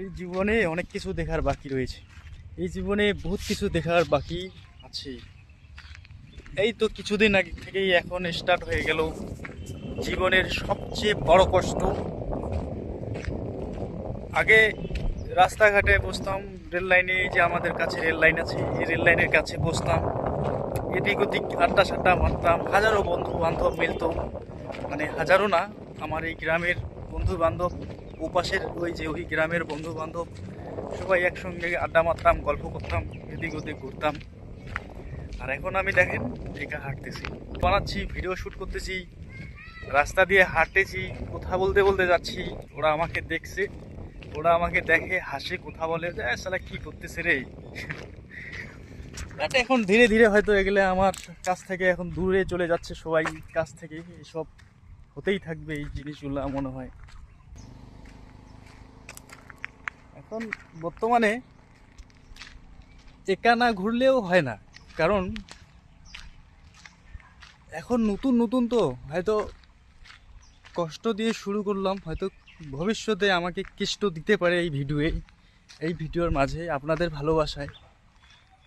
এই জীবনে অনেক কিছু দেখার বাকি রয়েছে। এই জীবনে বহুত কিছু দেখার বাকি আছে। এই তো কিছুদিন আগে থেকেই এখন স্টার্ট হয়ে গেল জীবনের সবচেয়ে বড় কষ্ট। আগে রাস্তাঘাটে বসতাম, রেল লাইনে, যে আমাদের কাছে রেল লাইন আছে, এই রেল লাইনের কাছে বসতাম, এদিক ওদিক আড্ডা সাড্ডা মারতাম, হাজারো বন্ধু বান্ধব মিলতো, মানে হাজারো না, আমার এই গ্রামের বন্ধু বান্ধব, ওপাশের ওই গ্রামের বন্ধু বান্ধব সবাই একসঙ্গে আড্ডা মারতাম, গল্প করতাম, এদিক ওদিক ঘুরতাম। আর এখন আমি দেখেন একা হাঁটতেছি, বানাচ্ছি, ভিডিও শ্যুট করতেছি, রাস্তা দিয়ে হাঁটতেছি, কথা বলতে বলতে যাচ্ছি। ওরা আমাকে দেখছে, ওরা আমাকে দেখে, হাসে, কথা বলে যে শালা কি করতেছে রে। এটা এখন ধীরে ধীরে হয়তো এগুলো আমার কাছ থেকে এখন দূরে চলে যাচ্ছে, সবাই কাছ থেকে এসব হতেই থাকবে এই জিনিসগুলো মনে হয়। এখন বর্তমানে একা না ঘুরলেও হয় না, কারণ এখন নতুন নতুন তো হয়তো কষ্ট দিয়ে শুরু করলাম, হয়তো ভবিষ্যতে আমাকে কষ্ট দিতে পারে এই ভিডিওর মাঝে আপনাদের ভালোবাসায়।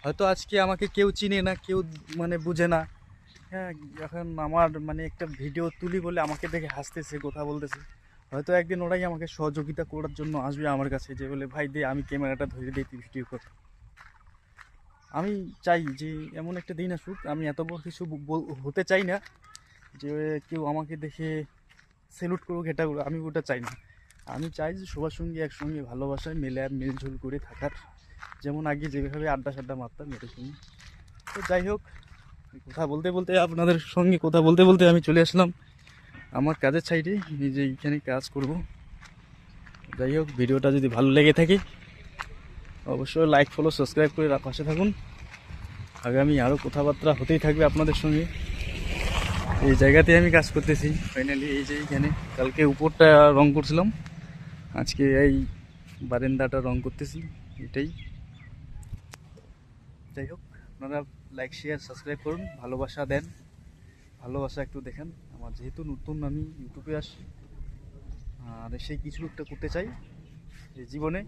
হয়তো আজকে আমাকে কেউ চিনে না, কেউ মানে বুঝে না, হ্যাঁ, এখন আমার মানে একটা ভিডিও তুলি বলে আমাকে দেখে হাসতেছে, কথা বলতেছে। হয়তো একদিন ওরাই আমাকে সহযোগিতা করার জন্য আসবে আমার কাছে, যে বলে ভাই দে, আমি ক্যামেরাটা ধরে দিই, তুই ভিডিও কর। আমি চাই যে এমন একটা দিন আসুক, আমি এত বড় কিছু হতে চাই না যে কেউ আমাকে দেখে সেলুট করুক, এটা আমি ওটা চাই না। আমি চাই যে সবার সঙ্গে একসঙ্গে ভালোবাসায় মিলঝুল করে থাকার, যেমন আগে যেভাবে আড্ডা সাড্ডা মারতাম এরকমই। তো যাই হোক, কথা বলতে বলতে, আপনাদের সঙ্গে কথা বলতে বলতে আমি চলে আসলাম আমার কাজের সাইডে, নিজে এইখানে কাজ করব। যাই হোক, ভিডিওটা যদি ভালো লেগে থাকে অবশ্যই লাইক, ফলো, সাবস্ক্রাইব করে পাশে থাকুন। আগামী আরও কথাবার্তা হতেই থাকবে আপনাদের সঙ্গে। এই জায়গাতে আমি কাজ করতেছি ফাইনালি, এই যে এইখানে কালকে উপরটা রং করছিলাম, আজকে এই বারান্দাটা রং করতেছি, এটাই। যাই হোক, আপনারা লাইক, শেয়ার, সাবস্ক্রাইব করুন, ভালোবাসা দেন, ভালোবাসা একটু দেখেন। আমার যেহেতু নতুন, আমি ইউটিউবে আসি আর সেই কিছু একটা করতে চাই এই জীবনে,